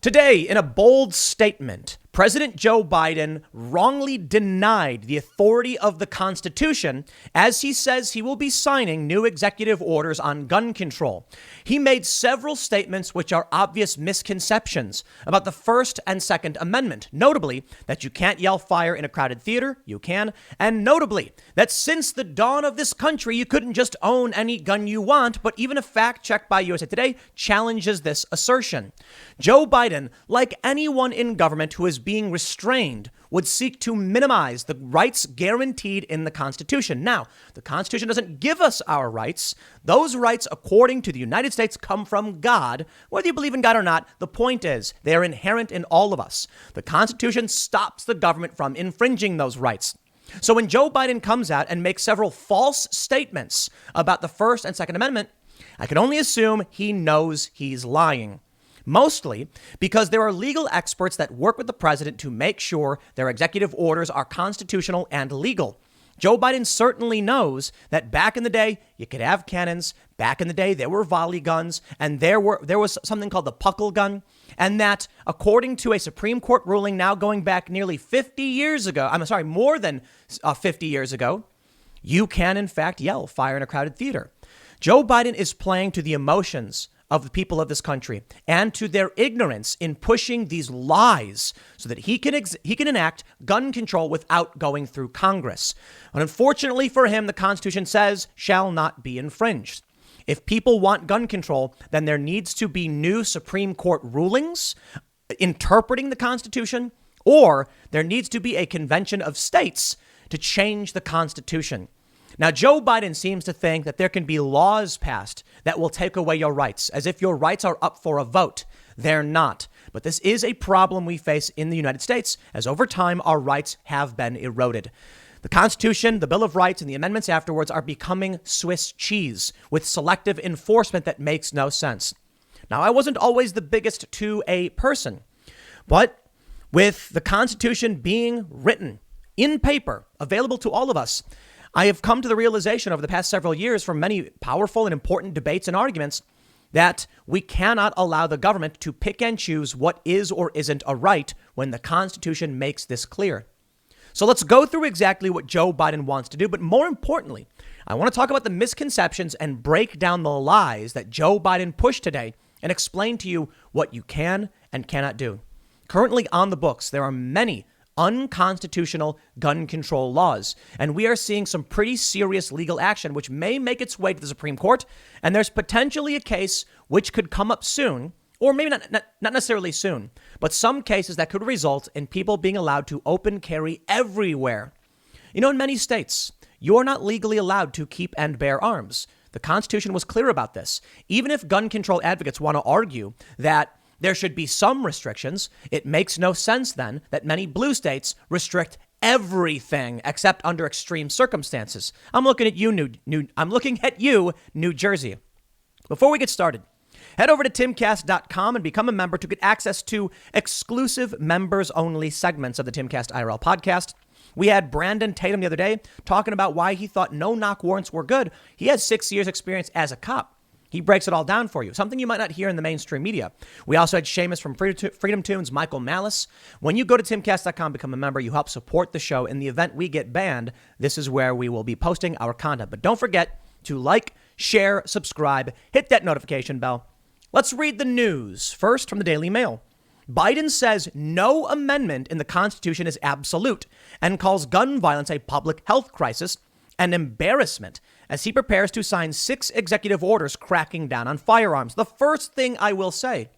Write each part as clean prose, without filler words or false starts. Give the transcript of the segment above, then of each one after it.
Today, in a bold statement, President Joe Biden wrongly denied the authority of the Constitution as he says he will be signing new executive orders on gun control. He made several statements which are obvious misconceptions about the First and Second Amendment, notably that you can't yell fire in a crowded theater, you can, and notably that since the dawn of this country, you couldn't just own any gun you want, but even a fact check by USA Today challenges this assertion. Joe Biden, like anyone in government who is being restrained, would seek to minimize the rights guaranteed in the Constitution. Now, the Constitution doesn't give us our rights. Those rights, according to the United States, come from God. Whether you believe in God or not, the point is they are inherent in all of us. The Constitution stops the government from infringing those rights. So when Joe Biden comes out and makes several false statements about the First and Second Amendment, I can only assume he knows he's lying. Mostly because there are legal experts that work with the president to make sure their executive orders are constitutional and legal. Joe Biden certainly knows that back in the day, you could have cannons. Back in the day, there were Volley Guns, and there was something called the Puckle Gun. And that, according to a Supreme Court ruling now going back nearly 50 years ago, more than 50 years ago, you can, in fact, yell fire in a crowded theater. Joe Biden is playing to the emotions of the people of this country and to their ignorance in pushing these lies so that he can enact gun control without going through Congress. And unfortunately for him, the Constitution says shall not be infringed. If people want gun control, then there needs to be new Supreme Court rulings interpreting the Constitution, or there needs to be a convention of states to change the Constitution. Now, Joe Biden seems to think that there can be laws passed that will take away your rights, as if your rights are up for a vote. They're not. But this is a problem we face in the United States, as over time our rights have been eroded. The Constitution, the Bill of Rights, and the amendments afterwards are becoming Swiss cheese with selective enforcement that makes no sense. Now, I wasn't always the biggest 2A person, but with the Constitution being written in paper, available to all of us, I have come to the realization over the past several years from many powerful and important debates and arguments that we cannot allow the government to pick and choose what is or isn't a right when the Constitution makes this clear. So let's go through exactly what Joe Biden wants to do. But more importantly, I want to talk about the misconceptions and break down the lies that Joe Biden pushed today and explain to you what you can and cannot do. Currently on the books, there are many unconstitutional gun control laws, and we are seeing some pretty serious legal action which may make its way to the Supreme Court, and there's potentially a case which could come up soon, or maybe not necessarily soon, but some cases that could result in people being allowed to open carry everywhere. You know, in many states, you're not legally allowed to keep and bear arms. The Constitution was clear about this. Even if gun control advocates want to argue that there should be some restrictions, it makes no sense then that many blue states restrict everything except under extreme circumstances. I'm looking at you, New Jersey. Before we get started, head over to timcast.com and become a member to get access to exclusive members-only segments of the Timcast IRL podcast. We had Brandon Tatum the other day talking about why he thought no-knock warrants were good. He has 6 years experience as a cop. He breaks it all down for you, something you might not hear in the mainstream media. We also had Seamus from Freedom Tunes, Michael Malice. When you go to timcast.com, become a member, you help support the show. In the event we get banned, this is where we will be posting our content. But don't forget to like, share, subscribe, hit that notification bell. Let's read the news. First, from the Daily Mail. Biden says no amendment in the Constitution is absolute and calls gun violence a public health crisis and embarrassment as he prepares to sign 6 executive orders cracking down on firearms. The first thing I will say,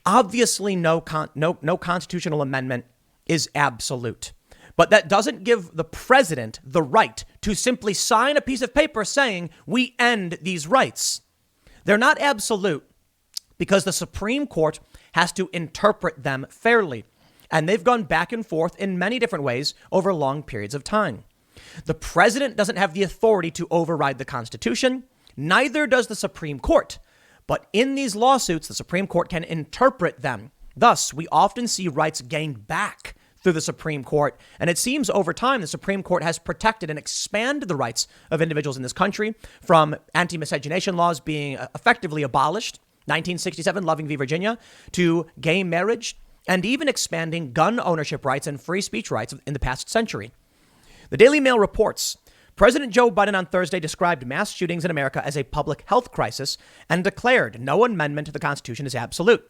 obviously no constitutional amendment is absolute, but that doesn't give the president the right to simply sign a piece of paper saying we end these rights. They're not absolute because the Supreme Court has to interpret them fairly, and they've gone back and forth in many different ways over long periods of time. The president doesn't have the authority to override the Constitution. Neither does the Supreme Court. But in these lawsuits, the Supreme Court can interpret them. Thus, we often see rights gained back through the Supreme Court. And it seems over time, the Supreme Court has protected and expanded the rights of individuals in this country, from anti-miscegenation laws being effectively abolished 1967, Loving v. Virginia, to gay marriage, and even expanding gun ownership rights and free speech rights in the past century. The Daily Mail reports, President Joe Biden on Thursday described mass shootings in America as a public health crisis and declared no amendment to the Constitution is absolute.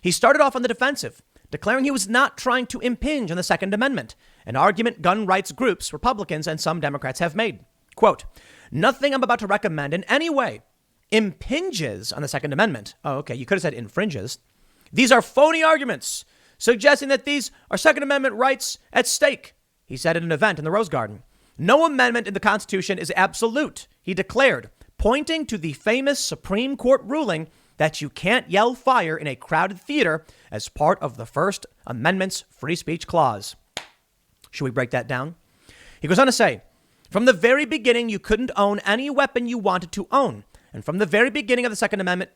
He started off on the defensive, declaring he was not trying to impinge on the Second Amendment, an argument gun rights groups, Republicans, and some Democrats have made. Quote, nothing I'm about to recommend in any way impinges on the Second Amendment. Oh, okay. You could have said infringes. These are phony arguments suggesting that these are Second Amendment rights at stake, he said at an event in the Rose Garden. No amendment in the Constitution is absolute, he declared, pointing to the famous Supreme Court ruling that you can't yell fire in a crowded theater as part of the First Amendment's free speech clause. Should we break that down? He goes on to say, from the very beginning, you couldn't own any weapon you wanted to own. And from the very beginning of the Second Amendment,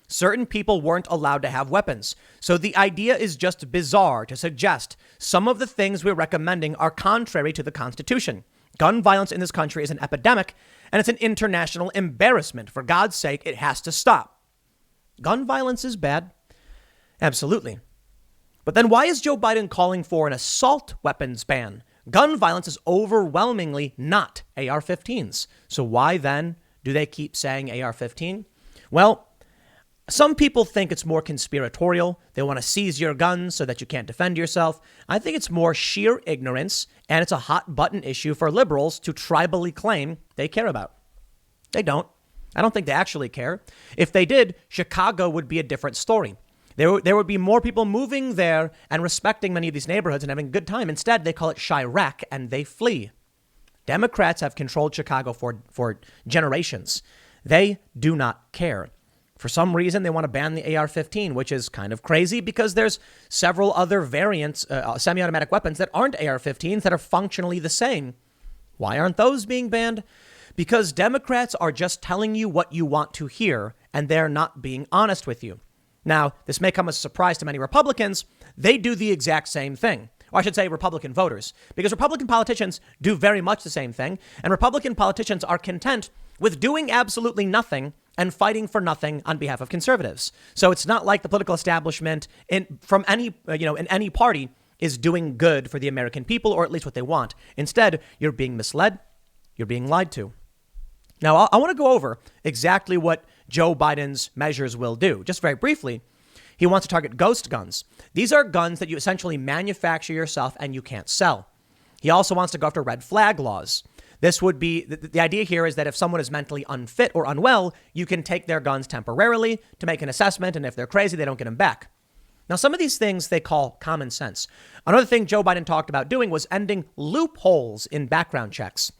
certain people weren't allowed to have weapons. So the idea is just bizarre to suggest some of the things we're recommending are contrary to the Constitution. Gun violence in this country is an epidemic, and it's an international embarrassment. For God's sake, it has to stop. Gun violence is bad. Absolutely. But then why is Joe Biden calling for an assault weapons ban? Gun violence is overwhelmingly not AR-15s. So why then do they keep saying AR-15? Well, some people think it's more conspiratorial. They want to seize your guns so that you can't defend yourself. I think it's more sheer ignorance, and it's a hot button issue for liberals to tribally claim they care about. They don't. I don't think they actually care. If they did, Chicago would be a different story. There would be more people moving there and respecting many of these neighborhoods and having a good time. Instead, they call it Chirac and they flee. Democrats have controlled Chicago for generations. They do not care. For some reason, they want to ban the AR-15, which is kind of crazy because there's several other variants, semi-automatic weapons that aren't AR-15s that are functionally the same. Why aren't those being banned? Because Democrats are just telling you what you want to hear, and they're not being honest with you. Now, this may come as a surprise to many Republicans. They do the exact same thing. Or I should say Republican voters, because Republican politicians do very much the same thing. And Republican politicians are content with doing absolutely nothing and fighting for nothing on behalf of conservatives. So it's not like the political establishment in any party is doing good for the American people, or at least what they want. Instead, you're being misled. You're being lied to. Now, I want to go over exactly what Joe Biden's measures will do. Just very briefly, he wants to target ghost guns. These are guns that you essentially manufacture yourself and you can't sell. He also wants to go after red flag laws. This would be the idea here is that if someone is mentally unfit or unwell, you can take their guns temporarily to make an assessment. And if they're crazy, they don't get them back. Now, some of these things they call common sense. Another thing Joe Biden talked about doing was ending loopholes in background checks.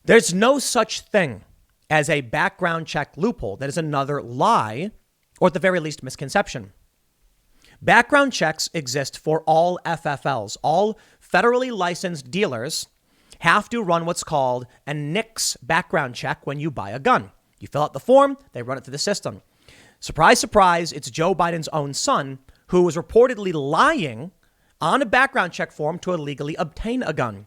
There's no such thing as a background check loophole. That is another lie, or at the very least, misconception. Background checks exist for all FFLs. All federally licensed dealers have to run what's called a NICS background check when you buy a gun. You fill out the form, they run it through the system. Surprise, surprise, it's Joe Biden's own son who was reportedly lying on a background check form to illegally obtain a gun.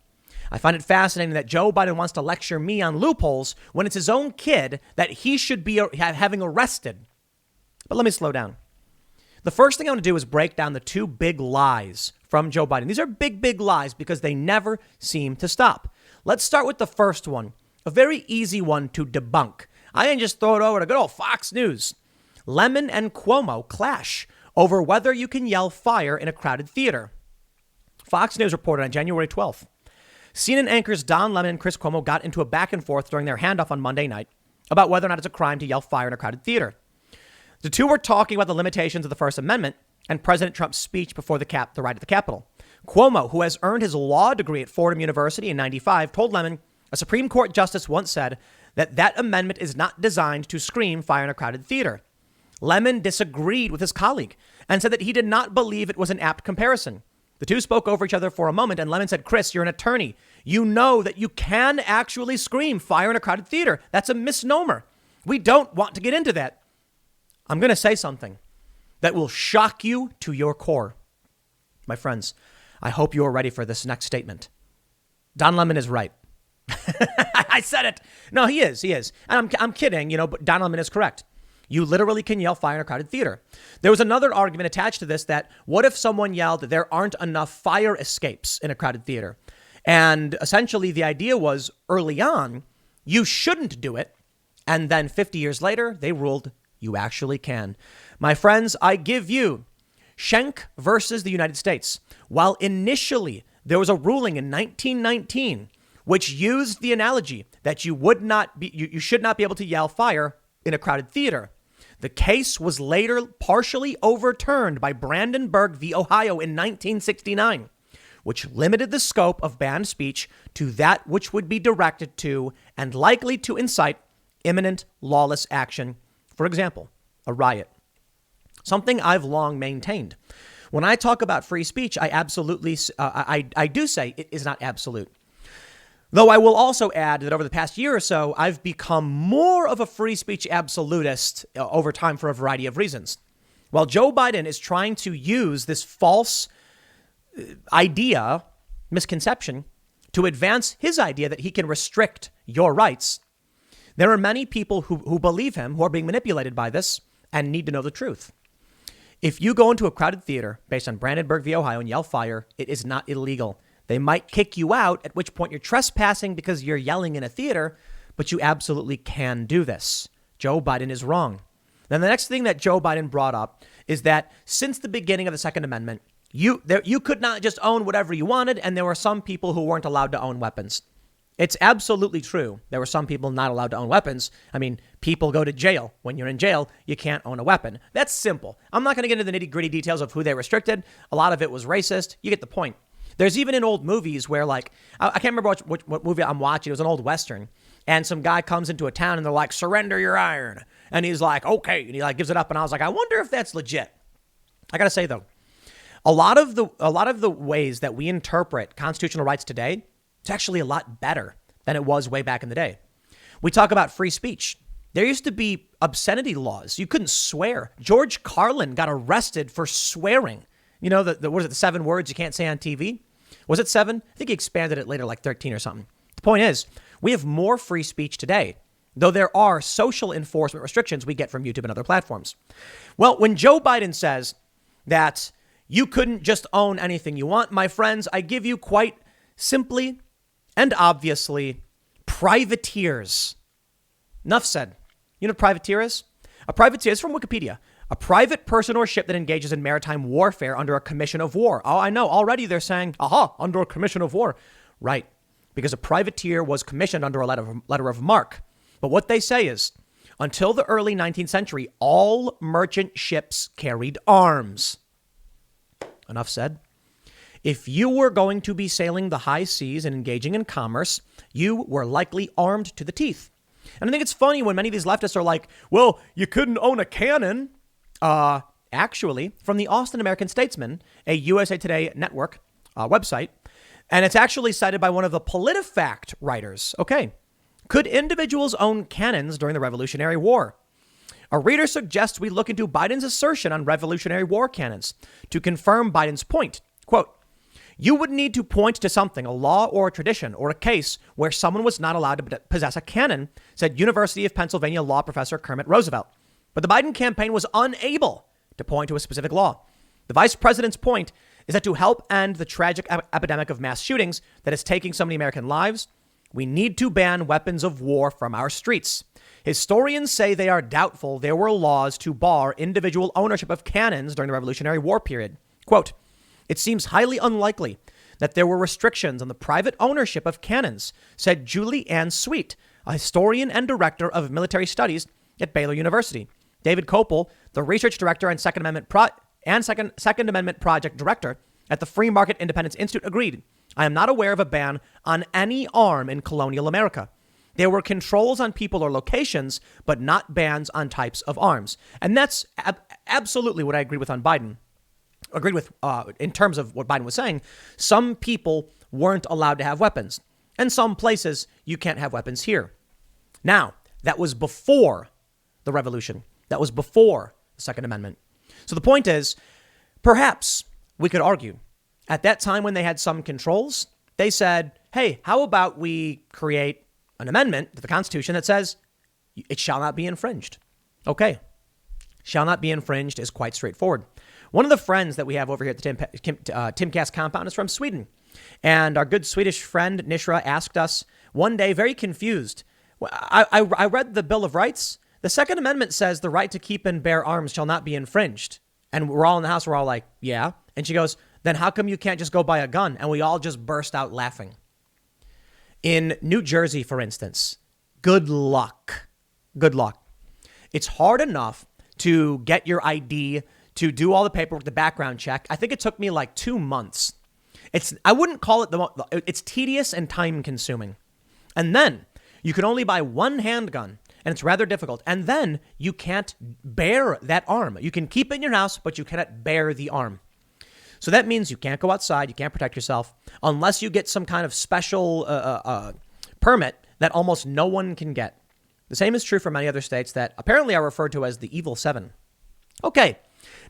I find it fascinating that Joe Biden wants to lecture me on loopholes when it's his own kid that he should be having arrested. But let me slow down. The first thing I want to do is break down the two big lies from Joe Biden. These are big, big lies because they never seem to stop. Let's start with the first one, a very easy one to debunk. I can just throw it over to good old Fox News. Lemon and Cuomo clash over whether you can yell fire in a crowded theater. Fox News reported on January 12th. CNN anchors Don Lemon and Chris Cuomo got into a back and forth during their handoff on Monday night about whether or not it's a crime to yell fire in a crowded theater. The two were talking about the limitations of the First Amendment and President Trump's speech before the ride at the Capitol. Cuomo, who has earned his law degree at Fordham University in '95, told Lemon a Supreme Court justice once said that amendment is not designed to scream fire in a crowded theater. Lemon disagreed with his colleague and said that he did not believe it was an apt comparison. The two spoke over each other for a moment, and Lemon said, Chris, you're an attorney. You know that you can actually scream fire in a crowded theater. That's a misnomer. We don't want to get into that. I'm going to say something that will shock you to your core. My friends, I hope you are ready for this next statement. Don Lemon is right. I said it. No, he is. And I'm kidding, but Donelman is correct. You literally can yell fire in a crowded theater. There was another argument attached to this that what if someone yelled that there aren't enough fire escapes in a crowded theater? And essentially the idea was early on, you shouldn't do it. And then 50 years later, they ruled you actually can. My friends, I give you Schenck versus the United States. While initially there was a ruling in 1919 which used the analogy that you should not be able to yell fire in a crowded theater, the case was later partially overturned by Brandenburg v. Ohio in 1969, which limited the scope of banned speech to that which would be directed to and likely to incite imminent lawless action. For example, a riot. Something I've long maintained. When I talk about free speech, I absolutely, I do say it is not absolute. Though I will also add that over the past year or so, I've become more of a free speech absolutist over time for a variety of reasons. While Joe Biden is trying to use this false misconception, to advance his idea that he can restrict your rights, there are many people who believe him, who are being manipulated by this and need to know the truth. If you go into a crowded theater based on Brandenburg v. Ohio and yell fire, it is not illegal. They might kick you out, at which point you're trespassing because you're yelling in a theater, but you absolutely can do this. Joe Biden is wrong. Then the next thing that Joe Biden brought up is that since the beginning of the Second Amendment, you could not just own whatever you wanted, and there were some people who weren't allowed to own weapons. It's absolutely true. There were some people not allowed to own weapons. I mean, people go to jail. When you're in jail, you can't own a weapon. That's simple. I'm not going to get into the nitty gritty details of who they restricted. A lot of it was racist. You get the point. There's even in old movies where, like, I can't remember what movie I'm watching. It was an old Western. And some guy comes into a town and they're like, surrender your iron. And he's like, okay. And he like gives it up. And I was like, I wonder if that's legit. I got to say, though, a lot of the ways that we interpret constitutional rights today, it's actually a lot better than it was way back in the day. We talk about free speech. There used to be obscenity laws. You couldn't swear. George Carlin got arrested for swearing. You know, what is it, the 7 words you can't say on TV? Was it 7? I think he expanded it later, like 13 or something. The point is, we have more free speech today, though there are social enforcement restrictions we get from YouTube and other platforms. Well, when Joe Biden says that you couldn't just own anything you want, my friends, I give you quite simply and obviously privateers. Enough said. You know what a privateer is? A privateer is from Wikipedia. A private person or ship that engages in maritime warfare under a commission of war. Oh, I know. Already they're saying, under a commission of war. Right. Because a privateer was commissioned under a letter of marque. But what they say is, until the early 19th century, all merchant ships carried arms. Enough said. If you were going to be sailing the high seas and engaging in commerce, you were likely armed to the teeth. And I think it's funny when many of these leftists are like, well, you couldn't own a cannon. Actually, from the Austin American Statesman, a USA Today network website, and it's actually cited by one of the PolitiFact writers. Okay. Could individuals own cannons during the Revolutionary War? A reader suggests we look into Biden's assertion on Revolutionary War cannons to confirm Biden's point. Quote, you would need to point to something, a law or a tradition or a case where someone was not allowed to possess a cannon, said University of Pennsylvania law professor Kermit Roosevelt. But the Biden campaign was unable to point to a specific law. The vice president's point is that to help end the tragic epidemic of mass shootings that is taking so many American lives, we need to ban weapons of war from our streets. Historians say they are doubtful there were laws to bar individual ownership of cannons during the Revolutionary War period. Quote, it seems highly unlikely that there were restrictions on the private ownership of cannons, said Julie Ann Sweet, a historian and director of military studies at Baylor University. David Kopel, the research director and Second Amendment Project director at the Free Market Independence Institute, agreed. I am not aware of a ban on any arm in colonial America. There were controls on people or locations, but not bans on types of arms. And that's absolutely what I agree with on Biden. Agreed with in terms of what Biden was saying. Some people weren't allowed to have weapons, and some places you can't have weapons here. Now, that was before the revolution. That was before the Second Amendment. So the point is, perhaps we could argue at that time when they had some controls, they said, hey, how about we create an amendment to the Constitution that says it shall not be infringed? Okay. Shall not be infringed is quite straightforward. One of the friends that we have over here at the Timcast compound is from Sweden. And our good Swedish friend Nishra asked us one day, very confused, I read the Bill of Rights. The Second Amendment says the right to keep and bear arms shall not be infringed. And we're all in the house. We're all like, yeah. And she goes, then how come you can't just go buy a gun? And we all just burst out laughing. In New Jersey, for instance, good luck. Good luck. It's hard enough to get your ID, to do all the paperwork, the background check. I think it took me like 2 months. I wouldn't call it it's tedious and time consuming. And then you can only buy one handgun, and it's rather difficult. And then you can't bear that arm. You can keep it in your house, but you cannot bear the arm. So that means you can't go outside. You can't protect yourself unless you get some kind of special permit that almost no one can get. The same is true for many other states that apparently are referred to as the Evil Seven. Okay,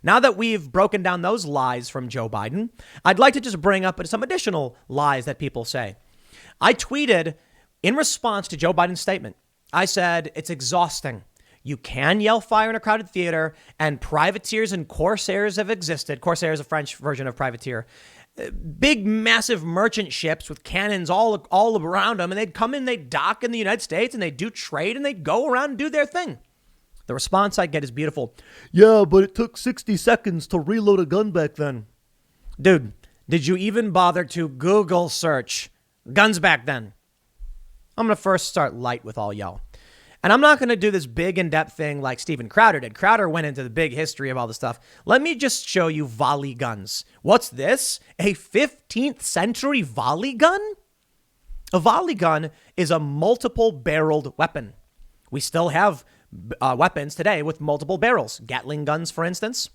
now that we've broken down those lies from Joe Biden, I'd like to just bring up some additional lies that people say. I tweeted in response to Joe Biden's statement. I said, it's exhausting. You can yell fire in a crowded theater, and privateers and corsairs have existed. Corsair is a French version of privateer. Big, massive merchant ships with cannons all around them, and they'd come in, they'd dock in the United States, and they'd do trade, and they'd go around and do their thing. The response I get is beautiful. Yeah, but it took 60 seconds to reload a gun back then. Dude, did you even bother to Google search guns back then? I'm going to first start light with all y'all. And I'm not going to do this big in-depth thing like Steven Crowder did. Crowder went into the big history of all this stuff. Let me just show you volley guns. What's this? A 15th century volley gun? A volley gun is a multiple-barreled weapon. We still have weapons today with multiple barrels. Gatling guns, for instance.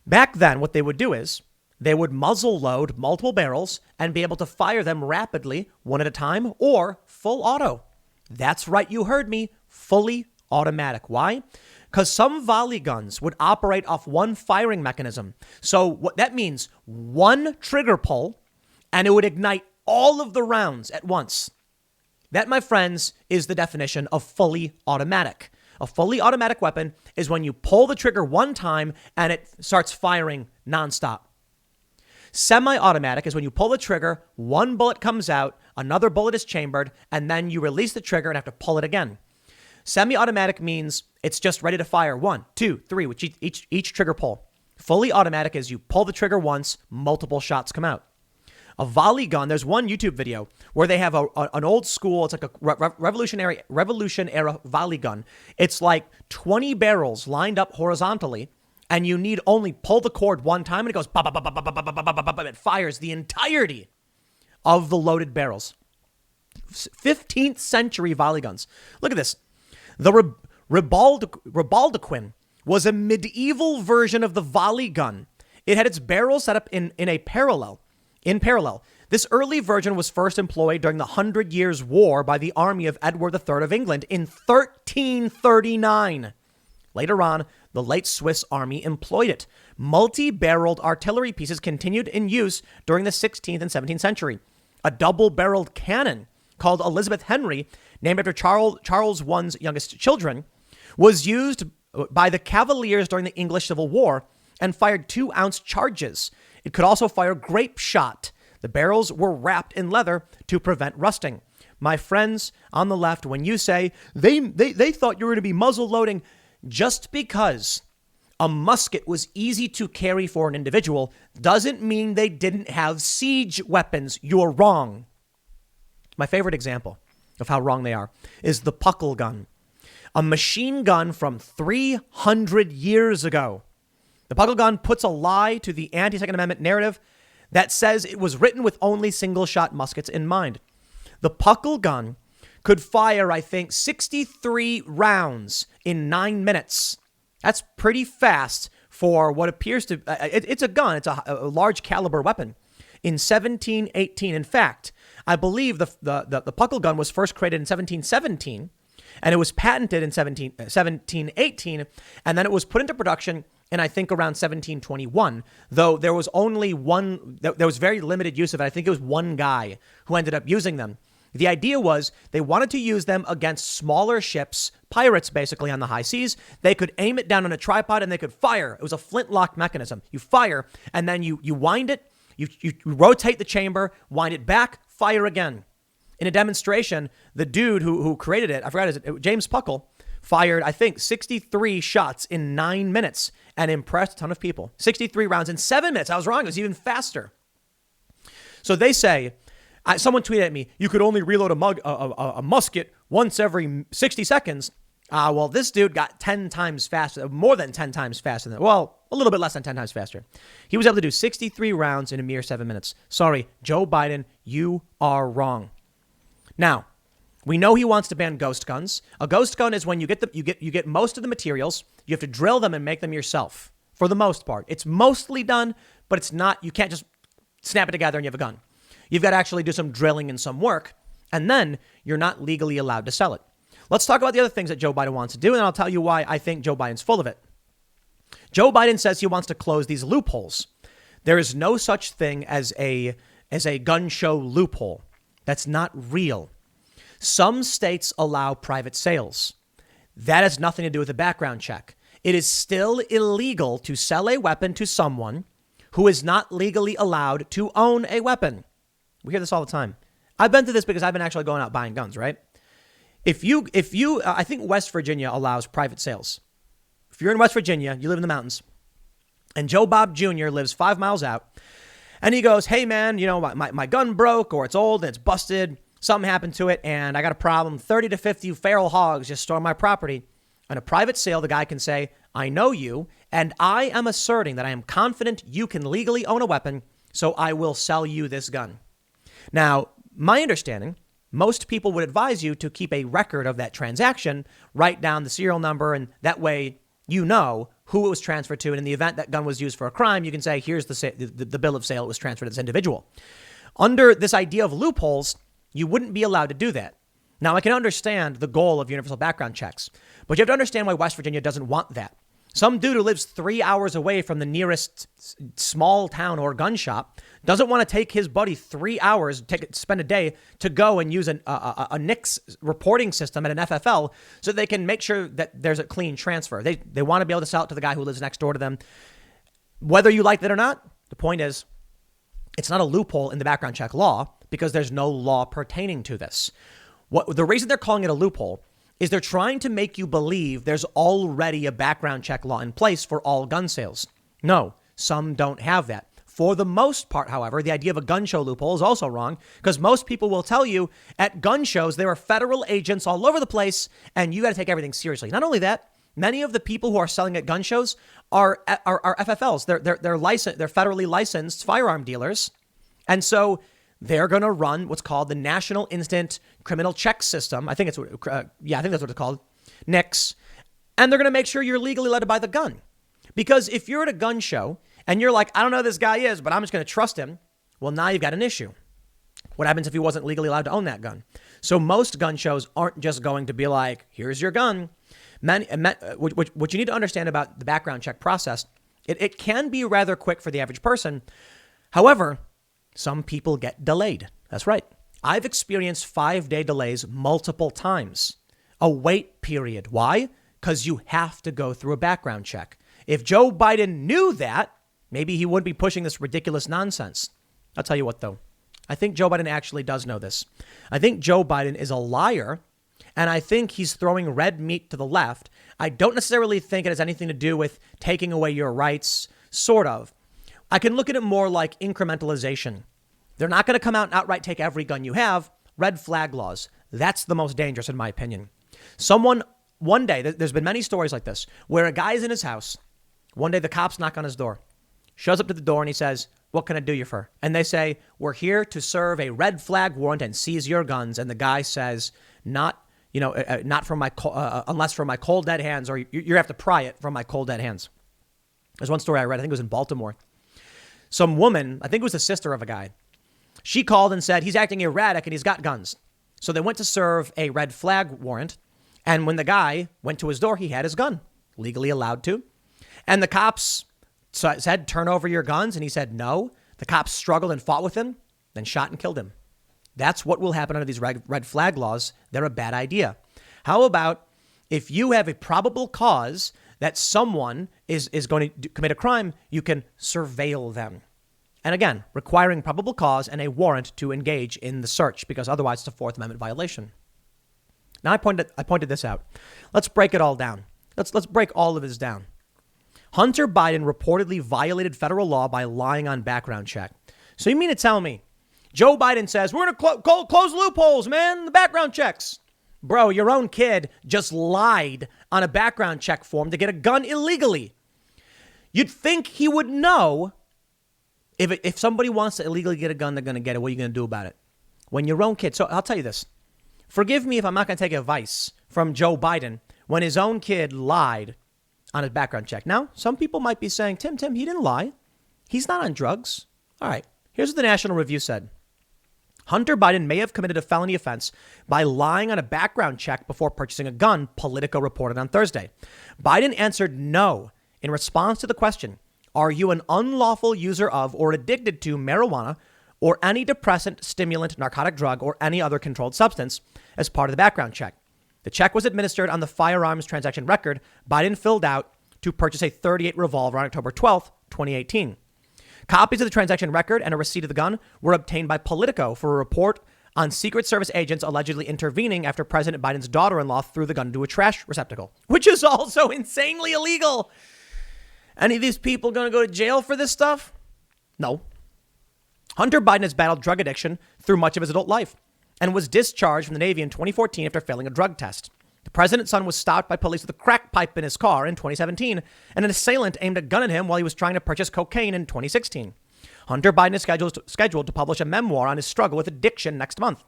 Back then, what they would do is they would muzzle load multiple barrels and be able to fire them rapidly, one at a time, or full auto. That's right, you heard me, fully automatic. Why? Because some volley guns would operate off one firing mechanism. So what that means, one trigger pull, and it would ignite all of the rounds at once. That, my friends, is the definition of fully automatic. A fully automatic weapon is when you pull the trigger one time and it starts firing nonstop. Semi-automatic is when you pull the trigger, one bullet comes out, another bullet is chambered, and then you release the trigger and have to pull it again. Semi-automatic means it's just ready to fire 1, 2, 3 with each trigger pull. Fully automatic is you pull the trigger once, multiple shots come out. A volley gun, there's one YouTube video where they have an old school, it's like a revolution era volley gun. It's like 20 barrels lined up horizontally, and you need only pull the cord one time, and it goes, it fires the entirety of the loaded barrels. 15th century volley guns. Look at this. The Ribaldequin was a medieval version of the volley gun. It had its barrels set up in parallel. This early version was first employed during the 100 Years' War by the army of Edward III of England in 1339. Later on, the late Swiss army employed it. Multi-barreled artillery pieces continued in use during the 16th and 17th century. A double-barreled cannon called Elizabeth Henry, named after Charles I's youngest children, was used by the Cavaliers during the English Civil War and fired 2-ounce charges. It could also fire grape shot. The barrels were wrapped in leather to prevent rusting. My friends on the left, when you say they thought you were going to be muzzle loading, just because a musket was easy to carry for an individual doesn't mean they didn't have siege weapons. You're wrong. My favorite example of how wrong they are is the Puckle Gun, a machine gun from 300 years ago. The Puckle Gun puts a lie to the anti-Second Amendment narrative that says it was written with only single-shot muskets in mind. The Puckle Gun could fire, I think, 63 rounds in 9 minutes. That's pretty fast for what appears to... it's a gun. It's a large caliber weapon. In 1718, in fact, I believe the Puckle Gun was first created in 1717, And it was patented in 1718, and then it was put into production in, I think, around 1721, though there was only one, there was very limited use of it. I think it was one guy who ended up using them. The idea was they wanted to use them against smaller ships, pirates basically on the high seas. They could aim it down on a tripod and they could fire. It was a flintlock mechanism. You fire and then you wind it, you rotate the chamber, wind it back, fire again. In a demonstration, the dude who created it, I forgot his name, James Puckle, fired, I think, 63 shots in 9 minutes and impressed a ton of people. 63 rounds in 7 minutes. I was wrong. It was even faster. So they say, someone tweeted at me, you could only reload a musket once every 60 seconds. Well, this dude got 10 times faster, more than 10 times faster than, well, a little bit less than 10 times faster. He was able to do 63 rounds in a mere 7 minutes. Sorry, Joe Biden, you are wrong. Now, we know he wants to ban ghost guns. A ghost gun is when you get most of the materials, you have to drill them and make them yourself. For the most part, it's mostly done, but it's not, you can't just snap it together and you have a gun. You've got to actually do some drilling and some work, and then you're not legally allowed to sell it. Let's talk about the other things that Joe Biden wants to do, and I'll tell you why I think Joe Biden's full of it. Joe Biden says he wants to close these loopholes. There is no such thing as a gun show loophole. That's not real. Some states allow private sales. That has nothing to do with a background check. It is still illegal to sell a weapon to someone who is not legally allowed to own a weapon. We hear this all the time. I've been through this because I've been actually going out buying guns, right? If you, I think West Virginia allows private sales. If you're in West Virginia, you live in the mountains, and Joe Bob Jr. lives 5 miles out, and he goes, hey man, you know, my gun broke or it's old and it's busted. Something happened to it and I got a problem. 30 to 50 feral hogs just stormed my property. On a private sale, the guy can say, I know you, and I am asserting that I am confident you can legally own a weapon, so I will sell you this gun. Now, my understanding, most people would advise you to keep a record of that transaction, write down the serial number, and that way you know who it was transferred to. And in the event that gun was used for a crime, you can say, here's the bill of sale. It was transferred to this individual. Under this idea of loopholes, you wouldn't be allowed to do that. Now, I can understand the goal of universal background checks, but you have to understand why West Virginia doesn't want that. Some dude who lives 3 hours away from the nearest small town or gun shop doesn't want to take his buddy 3 hours, spend a day to go and use a NICS reporting system at an FFL so they can make sure that there's a clean transfer. They want to be able to sell it to the guy who lives next door to them. Whether you like that or not, the point is, it's not a loophole in the background check law because there's no law pertaining to this. The reason they're calling it a loophole is they're trying to make you believe there's already a background check law in place for all gun sales. No, some don't have that. For the most part, however, the idea of a gun show loophole is also wrong because most people will tell you at gun shows there are federal agents all over the place and you got to take everything seriously. Not only that, many of the people who are selling at gun shows are FFLs. They're licensed. They're federally licensed firearm dealers, and so they're going to run what's called the National Instant Criminal Check System. I think that's what it's called, NICS. And they're going to make sure you're legally allowed to buy the gun. Because if you're at a gun show and you're like, I don't know who this guy is, but I'm just going to trust him. Well, now you've got an issue. What happens if he wasn't legally allowed to own that gun? So most gun shows aren't just going to be like, here's your gun. What you need to understand about the background check process, it can be rather quick for the average person. However, some people get delayed. That's right. I've experienced 5-day delays multiple times. A wait period. Why? Because you have to go through a background check. If Joe Biden knew that, maybe he wouldn't be pushing this ridiculous nonsense. I'll tell you what, though. I think Joe Biden actually does know this. I think Joe Biden is a liar, and I think he's throwing red meat to the left. I don't necessarily think it has anything to do with taking away your rights, sort of. I can look at it more like incrementalization. They're not going to come out and outright take every gun you have. Red flag laws. That's the most dangerous, in my opinion. One day, there's been many stories like this, where a guy's in his house. One day, the cops knock on his door, shows up to the door, and he says, what can I do you for? And they say, we're here to serve a red flag warrant and seize your guns. And the guy says, not from my, unless from my cold dead hands, or you have to pry it from my cold dead hands. There's one story I read, I think it was in Baltimore. Some woman, I think it was the sister of a guy, she called and said he's acting erratic and he's got guns. So they went to serve a red flag warrant, And when the guy went to his door, he had his gun, legally allowed to. And the cops said, turn over your guns. And he said, no. The cops struggled and fought with him, then shot and killed him. That's what will happen under these red flag laws. They're a bad idea. How about if you have a probable cause that someone is going to commit a crime, you can surveil them. And again, requiring probable cause and a warrant to engage in the search, because otherwise it's a Fourth Amendment violation. Now, I pointed this out. Let's break it all down. Let's break all of this down. Hunter Biden reportedly violated federal law by lying on background check. So you mean to tell me Joe Biden says, we're going to close loopholes, man, the background checks. Bro, your own kid just lied on a background check form to get a gun illegally. You'd think he would know if somebody wants to illegally get a gun, they're going to get it. What are you going to do about it? When your own kid. So I'll tell you this. Forgive me if I'm not going to take advice from Joe Biden when his own kid lied on his background check. Now, some people might be saying, Tim, he didn't lie. He's not on drugs. All right. Here's what the National Review said. Hunter Biden may have committed a felony offense by lying on a background check before purchasing a gun, Politico reported on Thursday. Biden answered no in response to the question, are you an unlawful user of or addicted to marijuana or any depressant, stimulant, narcotic drug, or any other controlled substance as part of the background check? The check was administered on the firearms transaction record Biden filled out to purchase a .38 revolver on October 12th, 2018. Copies of the transaction record and a receipt of the gun were obtained by Politico for a report on Secret Service agents allegedly intervening after President Biden's daughter-in-law threw the gun into a trash receptacle, which is also insanely illegal. Any of these people going to go to jail for this stuff? No. Hunter Biden has battled drug addiction through much of his adult life and was discharged from the Navy in 2014 after failing a drug test. The president's son was stopped by police with a crack pipe in his car in 2017, and an assailant aimed a gun at him while he was trying to purchase cocaine in 2016. Hunter Biden is scheduled to publish a memoir on his struggle with addiction next month.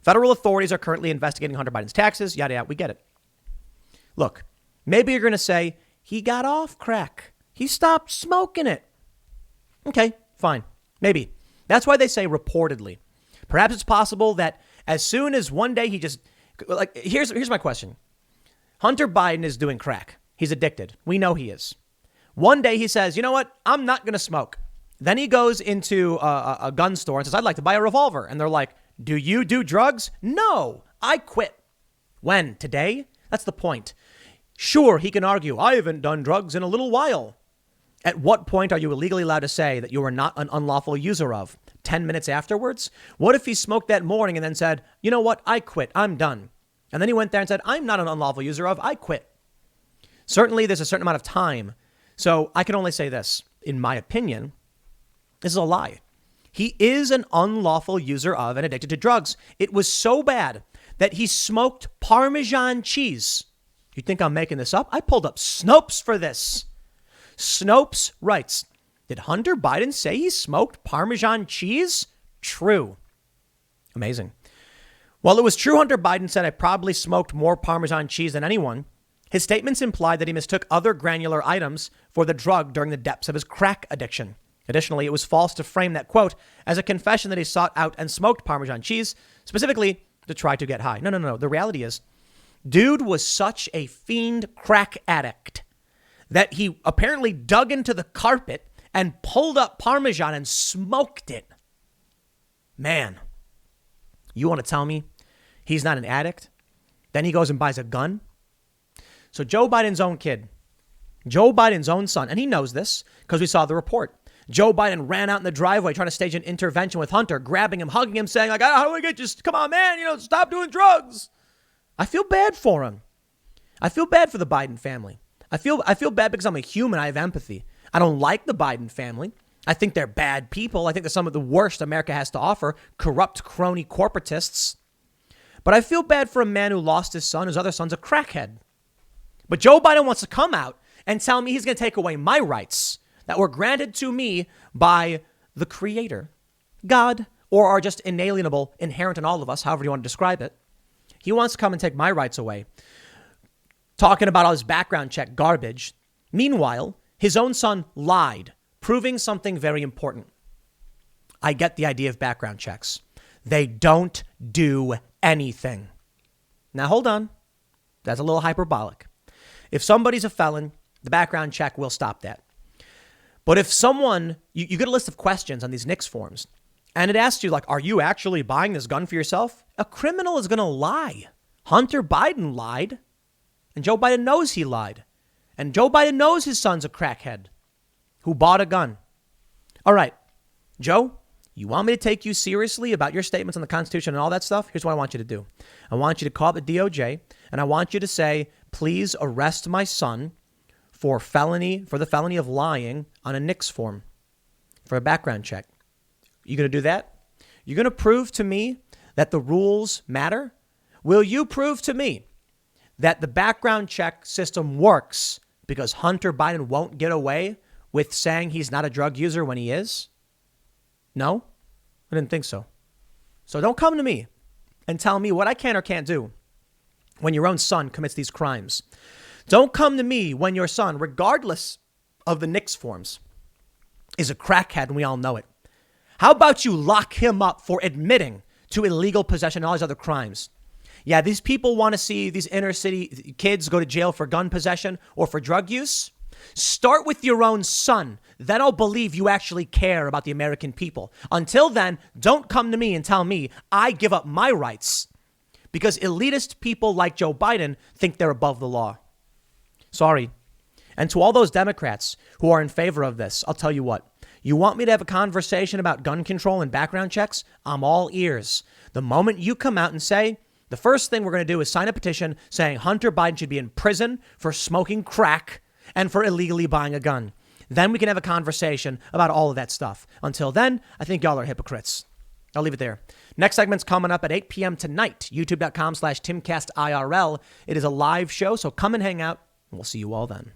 Federal authorities are currently investigating Hunter Biden's taxes. Yada, yada, we get it. Look, maybe you're going to say, he got off crack. He stopped smoking it. Okay, fine. Maybe. That's why they say reportedly. Perhaps it's possible that as soon as one day he just... Like, here's my question. Hunter Biden is doing crack. He's addicted. We know he is. One day he says, you know what? I'm not going to smoke. Then he goes into a gun store and says, I'd like to buy a revolver. And they're like, do you do drugs? No, I quit. When? Today? That's the point. Sure, he can argue, I haven't done drugs in a little while. At what point are you illegally allowed to say that you are not an unlawful user of? 10 minutes afterwards? What if he smoked that morning and then said, you know what? I quit. I'm done. And then he went there and said, I'm not an unlawful user of. I quit. Certainly, there's a certain amount of time. So I can only say this. In my opinion, this is a lie. He is an unlawful user of and addicted to drugs. It was so bad that he smoked Parmesan cheese. You think I'm making this up? I pulled up Snopes for this. Snopes writes, did Hunter Biden say he smoked Parmesan cheese? True. Amazing. While it was true Hunter Biden said I probably smoked more Parmesan cheese than anyone, his statements implied that he mistook other granular items for the drug during the depths of his crack addiction. Additionally, it was false to frame that quote as a confession that he sought out and smoked Parmesan cheese, specifically to try to get high. No. The reality is, dude was such a fiend crack addict that he apparently dug into the carpet and pulled up Parmesan and smoked it. Man, you want to tell me he's not an addict? Then he goes and buys a gun. So Joe Biden's own kid, Joe Biden's own son, and he knows this because we saw the report. Joe Biden ran out in the driveway trying to stage an intervention with Hunter, grabbing him, hugging him, saying, like, how do I get you? Come on, man, stop doing drugs. I feel bad for him. I feel bad for the Biden family. I feel bad because I'm a human. I have empathy. I don't like the Biden family. I think they're bad people. I think they're some of the worst America has to offer, corrupt crony corporatists. But I feel bad for a man who lost his son. His other son's a crackhead. But Joe Biden wants to come out and tell me he's going to take away my rights that were granted to me by the Creator, God, or are just inalienable, inherent in all of us, however you want to describe it. He wants to come and take my rights away, talking about all his background check garbage. Meanwhile, his own son lied, proving something very important. I get the idea of background checks. They don't do anything. Now, hold on. That's a little hyperbolic. If somebody's a felon, the background check will stop that. But if someone, you get a list of questions on these NICS forms, and it asks you, like, are you actually buying this gun for yourself? A criminal is going to lie. Hunter Biden lied, and Joe Biden knows he lied. And Joe Biden knows his son's a crackhead who bought a gun. All right, Joe, you want me to take you seriously about your statements on the Constitution and all that stuff? Here's what I want you to do. I want you to call the DOJ, and I want you to say, please arrest my son for the felony of lying on a NICS form for a background check. You going to do that? You're going to prove to me that the rules matter? Will you prove to me that the background check system works because Hunter Biden won't get away with saying he's not a drug user when he is? No, I didn't think so. So don't come to me and tell me what I can or can't do when your own son commits these crimes. Don't come to me when your son, regardless of the NICS forms, is a crackhead and we all know it. How about you lock him up for admitting to illegal possession and all these other crimes? Yeah, these people want to see these inner city kids go to jail for gun possession or for drug use. Start with your own son. Then I'll believe you actually care about the American people. Until then, don't come to me and tell me I give up my rights because elitist people like Joe Biden think they're above the law. Sorry. And to all those Democrats who are in favor of this, I'll tell you what. You want me to have a conversation about gun control and background checks? I'm all ears. The moment you come out and say, the first thing we're going to do is sign a petition saying Hunter Biden should be in prison for smoking crack and for illegally buying a gun. Then we can have a conversation about all of that stuff. Until then, I think y'all are hypocrites. I'll leave it there. Next segment's coming up at 8 p.m. tonight, youtube.com/TimCastIRL. It is a live show, so come and hang out, and we'll see you all then.